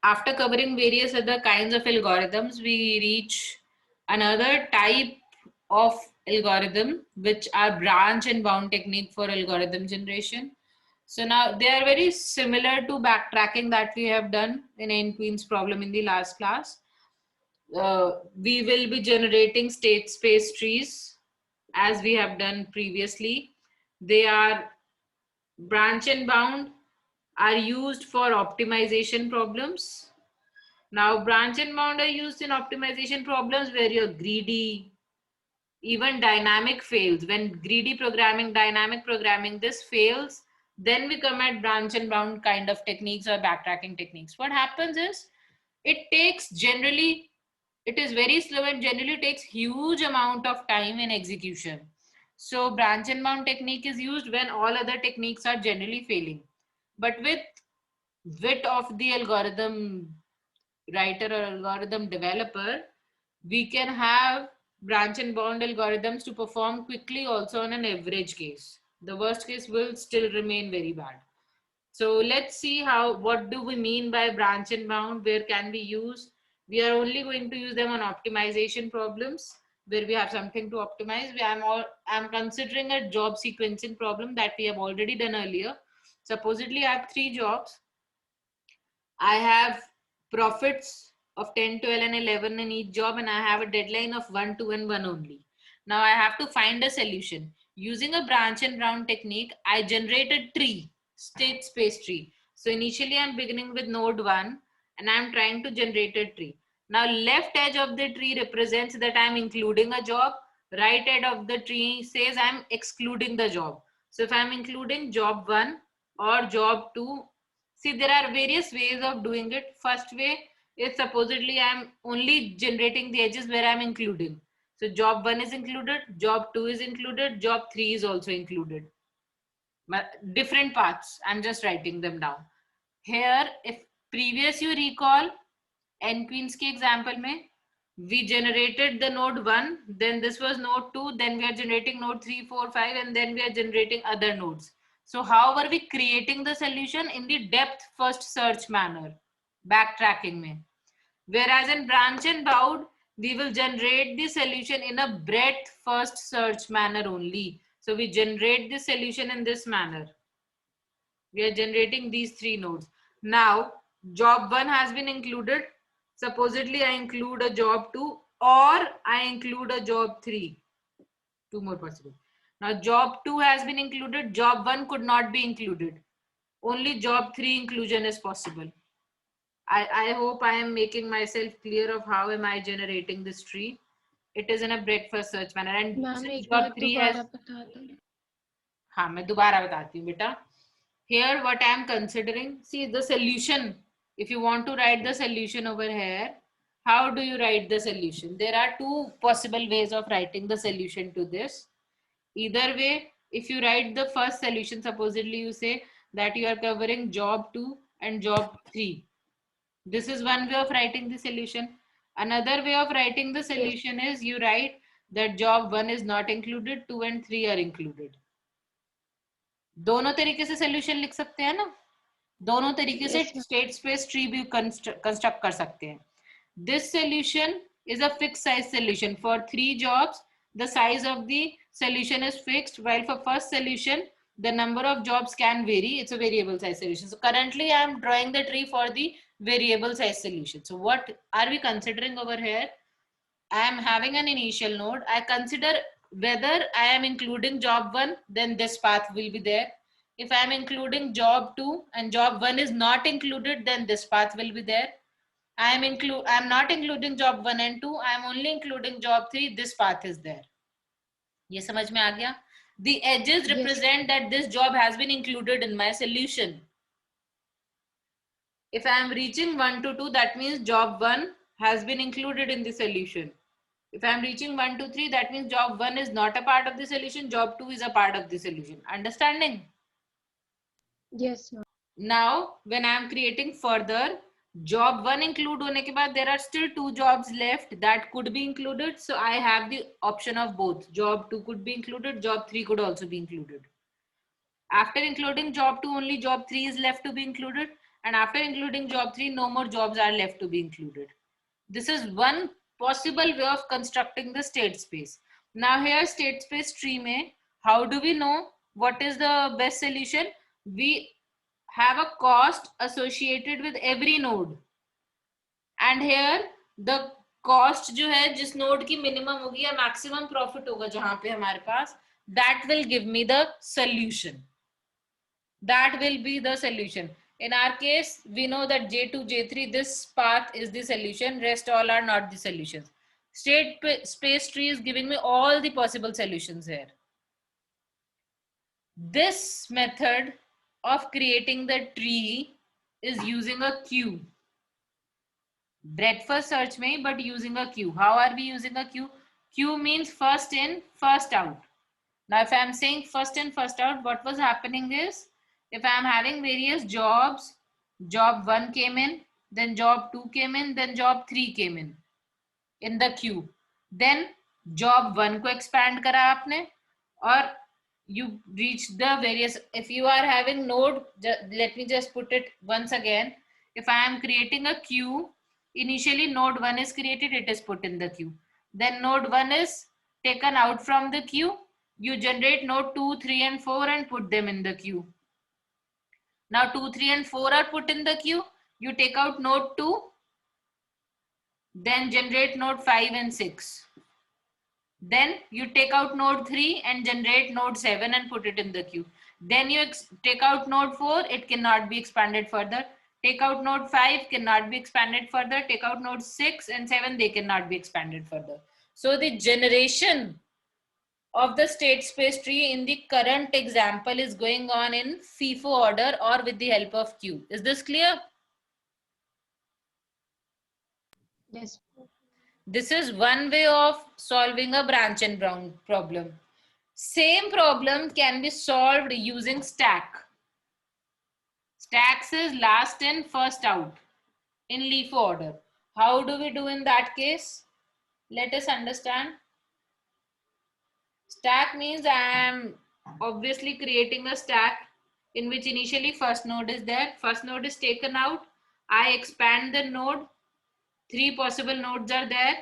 after covering various other kinds of algorithms, we reach another type of algorithm, which are branch and bound technique for algorithm generation. So now they are very similar to backtracking that we have done in N-Queen's problem in the last class. We will be generating state space trees as we have done previously. They are branch and bound, are used for optimization problems. Now, branch and bound are used in optimization problems where you're greedy, even dynamic fails. When greedy programming, dynamic programming, this fails, then we come at branch and bound kind of techniques or backtracking techniques. What happens is it takes generally, it is very slow and generally takes huge amount of time in execution. So branch and bound technique is used when all other techniques are generally failing. But with wit of the algorithm writer or algorithm developer, we can have branch and bound algorithms to perform quickly also on an average case. The worst case will still remain very bad. So let's see what do we mean by branch and bound, where can we use? We are only going to use them on optimization problems where we have something to optimize. I'm considering a job sequencing problem that we have already done earlier. Supposedly I have 3 jobs. I have profits of 10, 12 and 11 in each job, and I have a deadline of 1, 2 and 1 only. Now I have to find a solution. Using a branch and bound technique, I generate a tree, state space tree. So initially I'm beginning with node 1 and I'm trying to generate a tree. Now left edge of the tree represents that I'm including a job. Right edge of the tree says I'm excluding the job. So if I'm including job 1 or job 2, see, there are various ways of doing it. First way is supposedly I'm only generating the edges where I'm including. So job 1 is included, job 2 is included, job 3 is also included. Different paths. I'm just writing them down. Here, if previous you recall, N-Queens ke example mein, we generated the node 1, then this was node 2, then we are generating node 3, 4, 5, and then we are generating other nodes. So how were we creating the solution? In the depth first search manner, backtracking mein. Whereas in branch and bound, we will generate the solution in a breadth first search manner only. So we generate the solution in this manner. We are generating these 3 nodes. Now, job 1 has been included. Supposedly, I include a job 2 or I include a job 3. 2 more possible. Now, job 2 has been included. Job 1 could not be included. Only job 3 inclusion is possible. I hope I am making myself clear of how am I generating this tree. It is in a breadth-first search manner. And since job 3 has... हाँ, मैं दोबारा बताती हूँ बेटा. Here what I am considering, see the solution. If you want to write the solution over here, how do you write the solution? There are 2 possible ways of writing the solution to this. Either way, if you write the first solution, supposedly you say that you are covering job 2 and job 3. This is one way of writing the solution. Another way of writing the solution is you write that job 1 is not included, 2 and 3 are included. दोनों तरीके से solution लिख सकते हैं ना, दोनों तरीके से स्टेट स्पेस ट्री भी कंस्ट्रक्ट कर सकते हैं. This solution is a fix size solution for 3 jobs. The size of the solution is fixed, while for first solution the number of jobs can vary. It's a variable size solution. So currently I am drawing the tree for the variable size solution. So what are we considering over here? I am having an initial node. I consider whether I am including job 1, then this path will be there. If I am including job 2 and job 1 is not included, then this path will be there. I am not including job 1 and 2. I am only including job 3. This path is there. ये समझ में आ गया? The edges represent that this job has been included in my solution. If I am reaching 1 to 2, that means job 1 has been included in the solution. If I'm reaching 1, 2, 3, that means job 1 is not a part of the solution. Job 2 is a part of the solution. Understanding? Yes, ma'am. Now, when I'm creating further, job 1 include hone ke baad, there are still 2 jobs left that could be included. So I have the option of both. Job 2 could be included. Job 3 could also be included. After including job 2, only job 3 is left to be included. and after including job 3, no more jobs are left to be included. This is one possible way of constructing the state space. Now here state space tree mein, how do we know what is the best solution? We have a cost associated with every node, and here the cost जो है जिस node की minimum होगी या maximum profit होगा जहां पे हमारे पास, that will give me the solution. That will be the solution. In our case, we know that J2, J3, this path is the solution. Rest all are not the solutions. State space tree is giving me all the possible solutions here. This method of creating the tree is using a queue. Breadth first search में, but using a queue. How are we using a queue? Queue means first in, first out. Now, if I am saying first in, first out, what was happening is, if I am having various jobs, job 1 came in, then job 2 came in, then job 3 came in the queue. Then job 1 को expand करा आपने, और you reach the various, if you are having node, let me just put it once again. If I am creating a queue, initially node 1 is created, it is put in the queue. Then node 1 is taken out from the queue. You generate node 2, 3 and 4 and put them in the queue. Now 2, 3 and 4 are put in the queue. You take out node 2, then generate node 5 and 6. Then you take out node 3 and generate node 7 and put it in the queue. Then you take out node 4, it cannot be expanded further. Take out node 5, cannot be expanded further. Take out node 6 and 7, they cannot be expanded further. So the generation of the state space tree in the current example is going on in FIFO order or with the help of queue. Is this clear? Yes. This is one way of solving a branch and bound problem. Same problem can be solved using stack. Stacks is last in, first out in LIFO order. How do we do in that case? Let us understand. Stack means I am obviously creating a stack in which initially first node is there. First node is taken out. I expand the node. 3 possible nodes are there.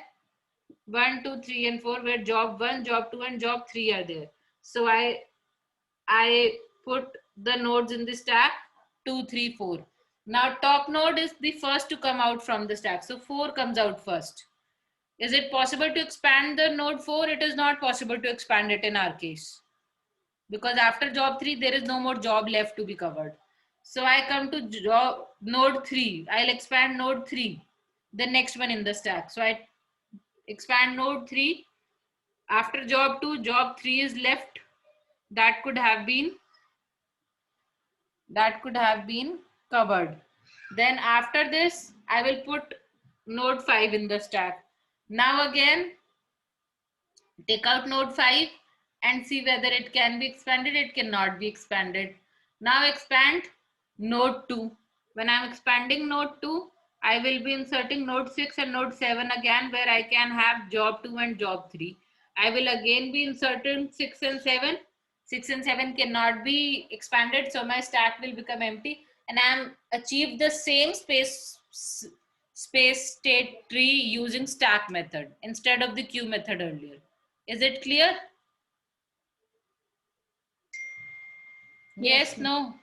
1, 2, 3 and 4, where job 1, job 2 and job 3 are there. So I put the nodes in the stack 2, 3, 4. Now top node is the first to come out from the stack. So 4 comes out first. Is it possible to expand the node 4? It is not possible to expand it in our case, because after job 3 there is no more job left to be covered. So I come to job node 3. I'll expand node 3, the next one in the stack. So I expand node 3. After job 2, job 3 is left. That could have been covered. Then after this, I will put node 5 in the stack. Now again, take out node 5 and see whether it can be expanded. It cannot be expanded. Now expand node 2. When I'm expanding node 2, I will be inserting node 6 and node 7 again, where I can have job 2 and job 3. I will again be inserting 6 and 7. 6 and 7 cannot be expanded, so my stack will become empty, and I am achieved the same space state tree using stack method instead of the queue method earlier. Is it clear? Yes, no?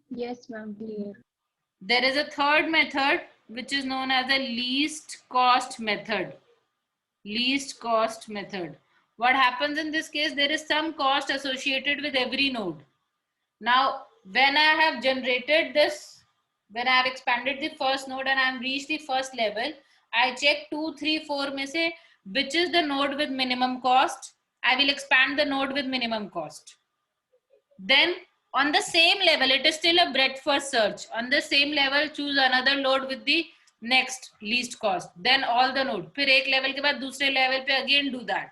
Yes, ma'am, clear. There is a third method which is known as the least cost method. Least cost method. What happens in this case? There is some cost associated with every node. Now, when I have generated this, when I have expanded the first node and I have reached the first level, I check 2, 3, 4 में से which is the node with minimum cost. I will expand the node with minimum cost. Then on the same level, it is still a breadth first search. On the same level, choose another node with the next least cost. Then all the node. फिर एक level के बाद दूसरे level पे again do that.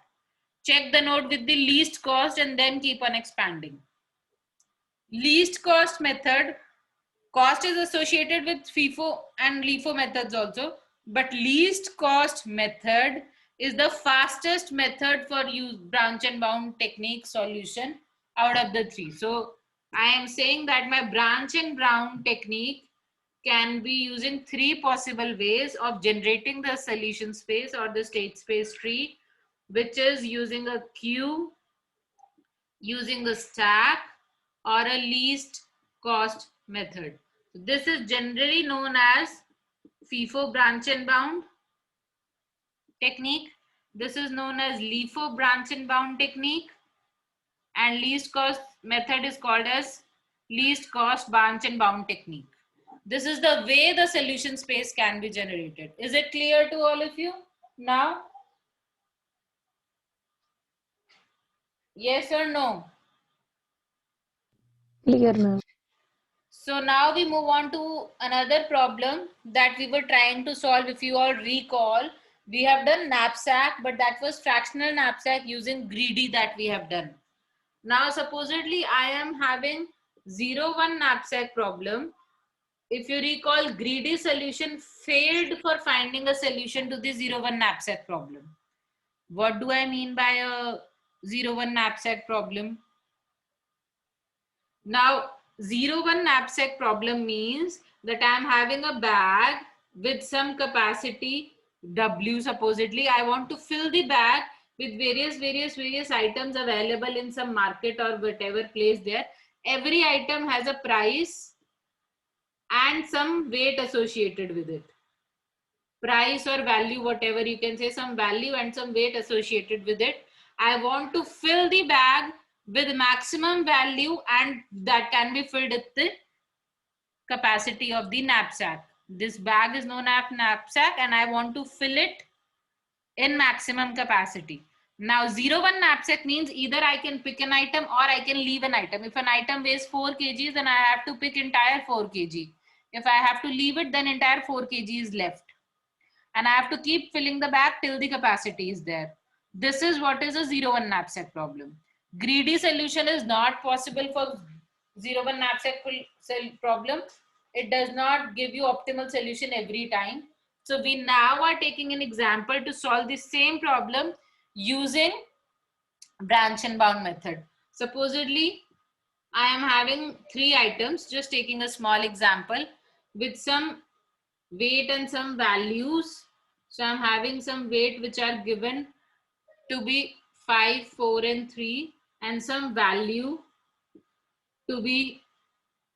Check the node with the least cost and then keep on expanding. Least cost method, cost is associated with FIFO and LIFO methods also, but least cost method is the fastest method for use branch and bound technique solution out of the three. So I am saying that my branch and bound technique can be using three possible ways of generating the solution space or the state space tree, which is using a queue, using a stack, or a least cost method. This is generally known as FIFO branch and bound technique. This is known as LIFO branch and bound technique, and least cost method is called as least cost branch and bound technique. This is the way the solution space can be generated. Is it clear to all of you now? Yes or no? Clear, ma'am. So now we move on to another problem that we were trying to solve. If you all recall, we have done knapsack, but that was fractional knapsack using greedy that we have done. Now supposedly I am having 0, 1 knapsack problem. If you recall, greedy solution failed for finding a solution to the 0, 1 knapsack problem. What do I mean by a 0, 1 knapsack problem? Now, 0, 1 knapsack problem means that I am having a bag with some capacity W supposedly. I want to fill the bag with various items available in some market or whatever place there. Every item has a price and some weight associated with it. Price or value, whatever you can say, some value and some weight associated with it. I want to fill the bag with maximum value, and that can be filled with the capacity of the knapsack. This bag is known as knapsack, and I want to fill it in maximum capacity. Now 0, 1 knapsack means either I can pick an item or I can leave an item. If an item weighs 4 kg, then I have to pick entire 4 kg. If I have to leave it, then entire 4 kg is left, and I have to keep filling the bag till the capacity is there. This is what is a 0, 1 knapsack problem. Greedy solution is not possible for 0, 1 knapsack problem. It does not give you optimal solution every time. So we now are taking an example to solve the same problem using branch and bound method. Supposedly, I am having 3 items, just taking a small example with some weight and some values. So I'm having some weight which are given to be 5, 4, and 3, and some value to be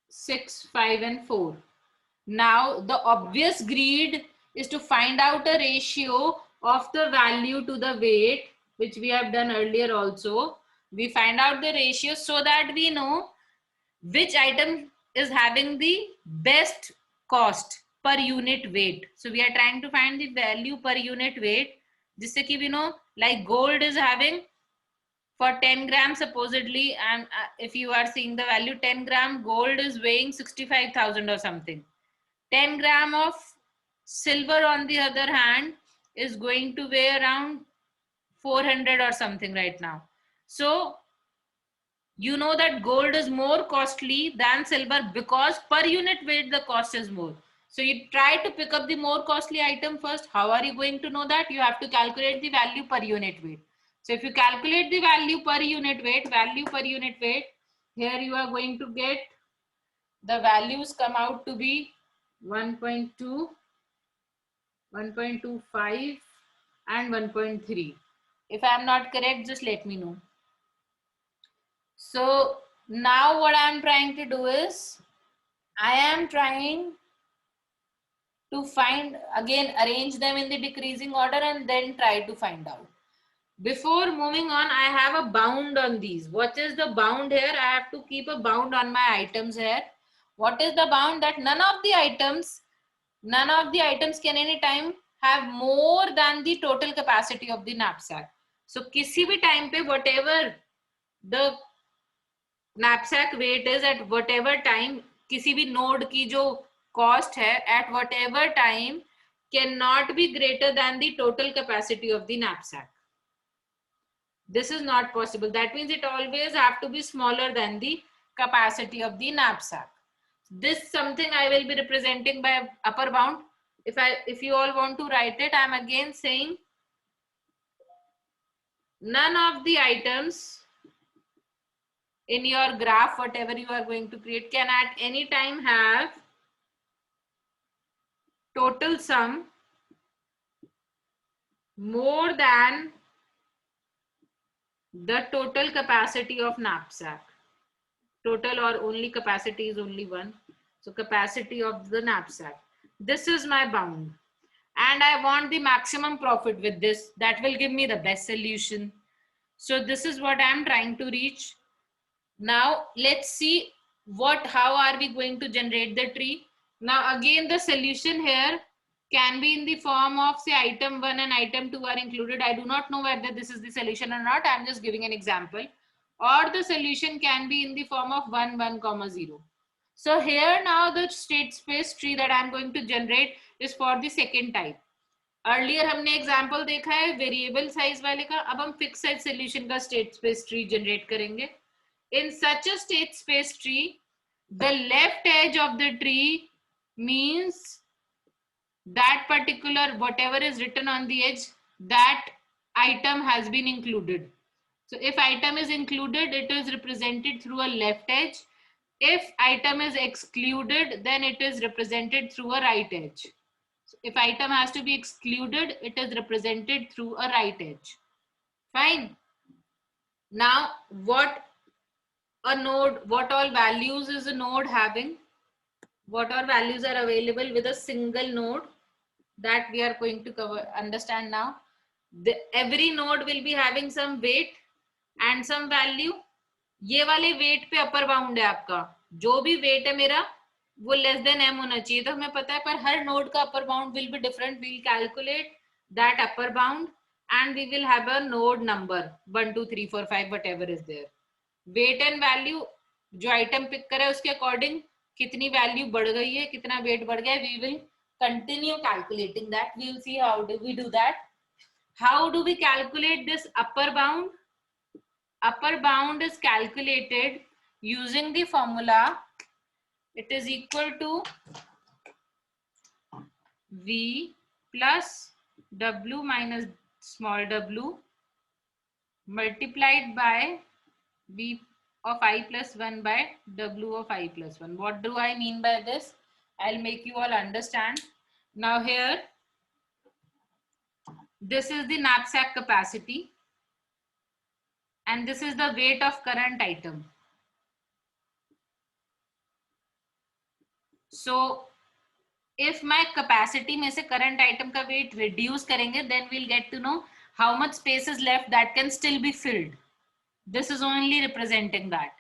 6, 5, and 4. Now the obvious greed is to find out a ratio of the value to the weight, which we have done earlier also. We find out the ratio so that we know which item is having the best cost per unit weight. So we are trying to find the value per unit weight. जिससे कि we know, like gold is having for 10 grams supposedly, and if you are seeing the value 10 gram, gold is weighing 65,000 or something. 10 gram of silver on the other hand is going to weigh around 400 or something right now. So you know that gold is more costly than silver because per unit weight the cost is more. So you try to pick up the more costly item first. How are you going to know that? You have to calculate the value per unit weight. So if you calculate the value per unit weight, here you are going to get the values come out to be 1.2, 1.25 and 1.3. If I am not correct, just let me know. So now what I am trying to do is, I am trying to find, again, arrange them in the decreasing order and then try to find out. Before moving on, I have a bound on these. What is the bound here? I have to keep a bound on my items here. What is the bound? That none of the items can anytime have more than the total capacity of the knapsack. So किसी भी time पे whatever the knapsack weight is at whatever time, किसी भी node की जो cost है at whatever time cannot be greater than the total capacity of the knapsack. This is not possible. That means it always have to be smaller than the capacity of the knapsack. This something I will be representing by upper bound. If you all want to write it, I'm again saying none of the items in your graph, whatever you are going to create, can at any time have total sum more than the total capacity of knapsack. Total or only capacity is only one. So capacity of the knapsack. This is my bound. And I want the maximum profit with this. That will give me the best solution. So this is what I'm trying to reach. Now let's see how are we going to generate the tree. Now again, the solution here can be in the form of, say, item 1 and item 2 are included. I do not know whether this is the solution or not. I'm just giving an example. Or the solution can be in the form of 1, 1, comma 0. So here now the state space tree that I'm going to generate is for the second type. Earlier हमने example देखा है variable size वाले का, अब हम fix size solution का state space tree generate करेंगे. In such a state space tree, the left edge of the tree means that particular whatever is written on the edge, that item has been included. So if item is included, it is represented through a left edge. If item is excluded, then it is represented through a right edge. So if item has to be excluded, it is represented through a right edge. Fine. Now, what all values is a node having? What all values are available with a single node? That we are going to understand now. Every node will be having some weight and some value. ये वाले weight पे upper bound है आपका. जो भी weight है मेरा वो less than m होना चाहिए, तो हमें पता है, पर हर node का upper bound will be different. We'll calculate that upper bound and we will have a node number 1 2 3 4 5 whatever is there. Weight and value जो item pick करे उसके according कितनी value बढ़ गई है, कितना weight बढ़ गया है, we will continue calculating that. We will see how do we do that. How do we calculate this upper bound? Upper bound is calculated using the formula. It is equal to V plus W minus small w multiplied by V of I plus 1 by W of I plus 1. What do I mean by this? I'll make you all understand. Now here, this is the knapsack capacity and this is the weight of current item. So if my capacity में से current item का weight reduce करेंगे, then we'll get to know how much space is left that can still be filled. This is only representing that.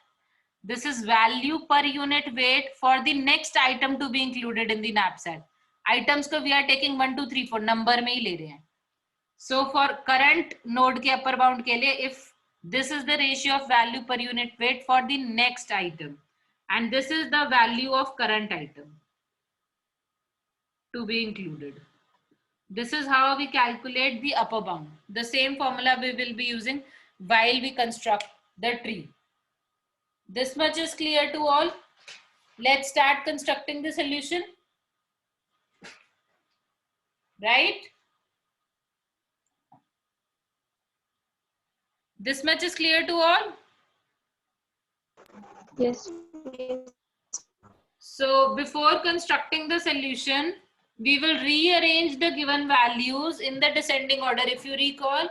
This is value per unit weight for the next item to be included in the knapsack. Items को we are taking 1 2 3 4 number में ही ले रहे हैं. So for current node के upper bound के लिए, if this is the ratio of value per unit weight for the next item and this is the value of current item to be included. This is how we calculate the upper bound. The same formula we will be using while we construct the tree. This much is clear to all. Let's start constructing the solution. Right? This much is clear to all? Yes. So before constructing the solution, we will rearrange the given values in the descending order. If you recall,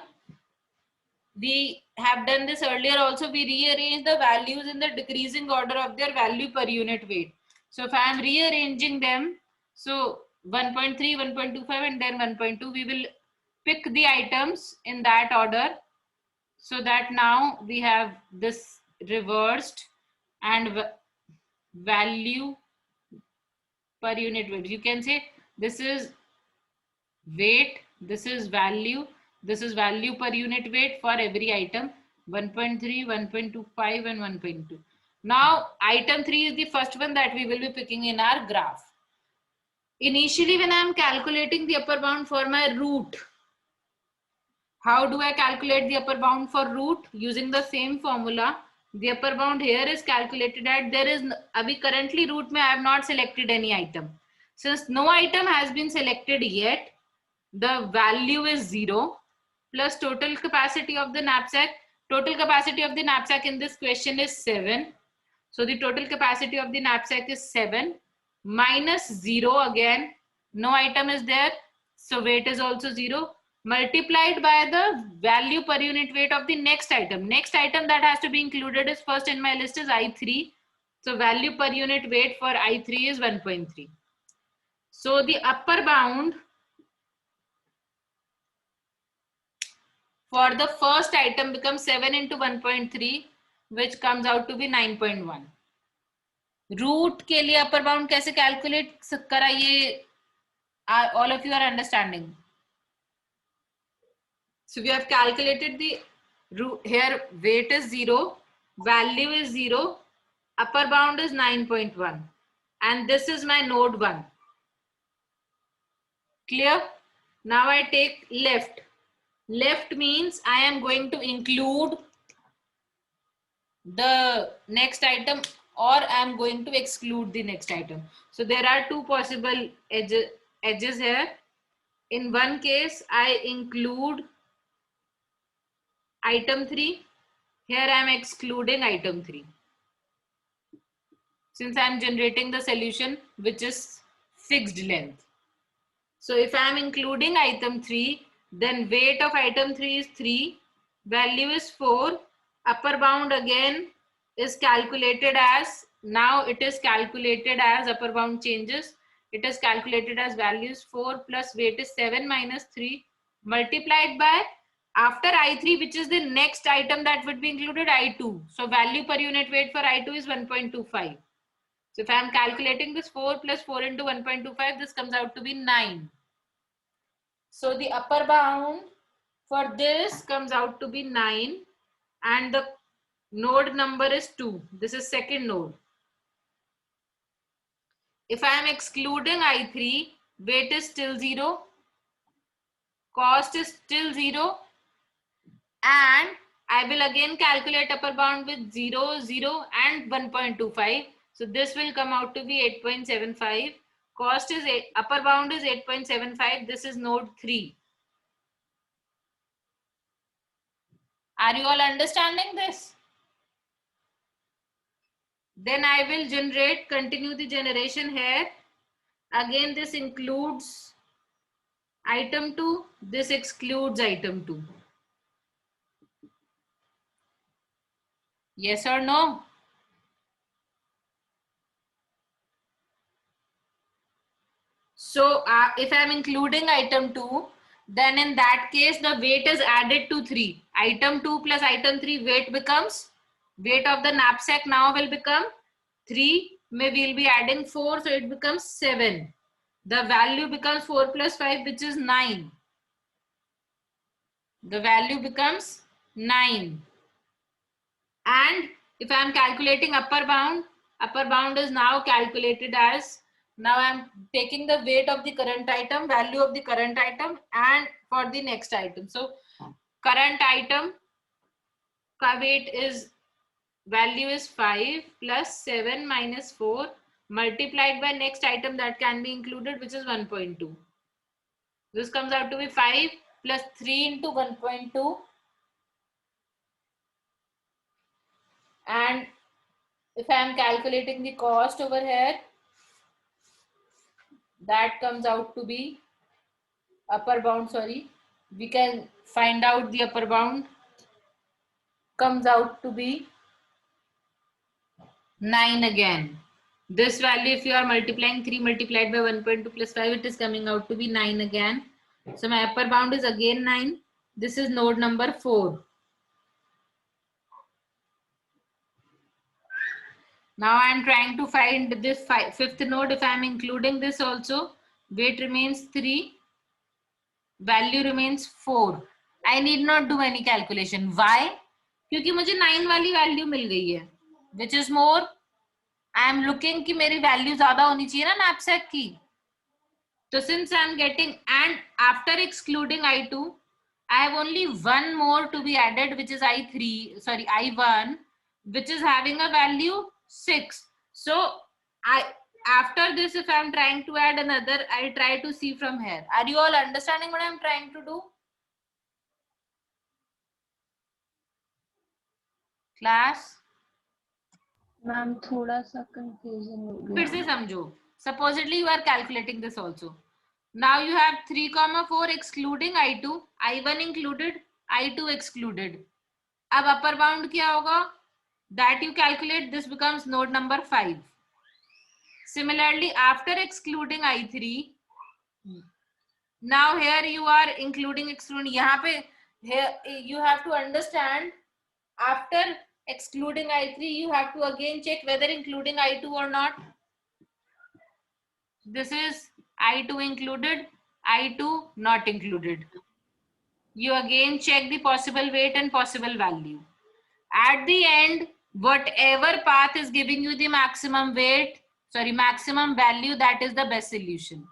we have done this earlier also. We rearrange the values in the decreasing order of their value per unit weight. So if I am rearranging them, so 1.3, 1.25 and then 1.2, we will pick the items in that order so that now we have this reversed and value per unit weight. You can say this is weight, this is value per unit weight for every item 1.3, 1.25 and 1.2. Now item 3 is the first one that we will be picking in our graph. Initially when I am calculating the upper bound for my root, how do I calculate the upper bound for root? Using the same formula. The upper bound here is calculated at, there is abhi currently root mein I have not selected any item. Since no item has been selected yet, the value is 0 plus total capacity of the knapsack. Total capacity of the knapsack in this question is 7. So the total capacity of the knapsack is 7 minus 0 again. No item is there. So weight is also 0 multiplied by the value per unit weight of the next item. Next item that has to be included is first in my list is I3. So value per unit weight for I3 is 1.3. So the upper bound for the first item becomes 7 into 1.3, which comes out to be 9.1. Root के लिए upper bound कैसे calculate करा, ये all of you are understanding. So we have calculated the root here. Weight is 0, value is 0, upper bound is 9.1, and this is my node 1. Clear? Now I take left. Left means I am going to include the next item or I am going to exclude the next item. So there are two possible edges here. In one case, I include item 3. Here I am excluding item 3. Since I am generating the solution which is fixed length. So if I am including item 3, then weight of item 3 is 3, value is 4, upper bound again is calculated as, now it is calculated as upper bound changes, it is calculated as values 4 plus weight is 7 minus 3 multiplied by, after I3 which is the next item that would be included, I2. So value per unit weight for I2 is 1.25. So if I am calculating this 4 plus 4 into 1.25, this comes out to be 9. So the upper bound for this comes out to be 9 and the node number is 2. This is second node. If I am excluding I3, weight is still 0, cost is still 0, and I will again calculate upper bound with 0, 0 and 1.25. So this will come out to be 8.75. Cost is upper bound is 8.75. This is node 3. Are you all understanding this? Then I will continue the generation here. Again, this includes item 2. This excludes item 2. Yes or no? So if I am including item 2, then in that case, the weight is added to 3. Item 2 plus item 3 weight becomes, weight of the knapsack now will become 3. We will be adding 4, so it becomes 7. The value becomes 4 plus 5, which is 9. The value becomes 9. And if I am calculating upper bound is now calculated as, now I am taking the weight of the current item, value of the current item, and for the next item. So current item weight is, value is 5 plus 7 minus 4 multiplied by next item that can be included, which is 1.2. This comes out to be 5 plus 3 into 1.2. And if I am calculating the cost over here, that comes out to be upper bound, sorry, we can find out the upper bound, comes out to be 9 again. This value, if you are multiplying 3 multiplied by 1.2 plus 5, it is coming out to be 9 again. So my upper bound is again 9. This is node number 4. Now I am trying to find this fifth node. If I am including this also, weight remains 3, value remains 4. I need not do any calculation. Why? क्योंकि मुझे 9 वाली value मिल गई है, which is more. I am looking कि मेरी value ज्यादा होनी चाहिए ना knapsack की. So since I am getting, and after excluding I2, I have only one more to be added, which is I1, which is having a value 6. So after this, if I am trying to add another, I try to see from here. Are you all understanding what I am trying to do? Class ma'am थोड़ा सा confusion हो फिर गया. से समझो. Supposedly you are calculating this also. Now you have 3,4 excluding I2, I1 included, I2 excluded. अब upper bound क्या होगा? That you calculate, this becomes node number 5. Similarly, after excluding I3, now here you are including excluding. यहाँ पे here you have to understand, after excluding I3 you have to again check whether including I2 or not. This is I2 included, I2 not included. You again check the possible weight and possible value. At the end, whatever path is giving you the maximum weight, maximum value, that is the best solution.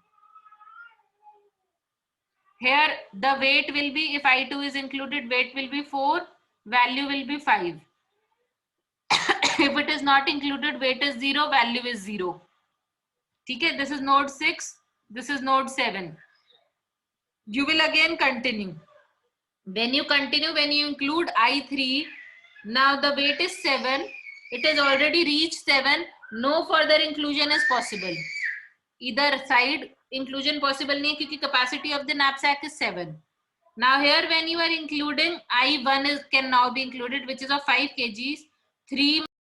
Here the weight will be, if I2 is included, weight will be 4, value will be 5. If it is not included, weight is 0, value is 0. Okay, this is node 6, this is node 7. You will again continue. When you continue, when you include I3, now the weight is 7. It has already reached 7. No further inclusion is possible. Either side inclusion possible nahi because capacity of the knapsack is 7. Now here when you are including, I1 can now be included, which is of 5 kgs. 3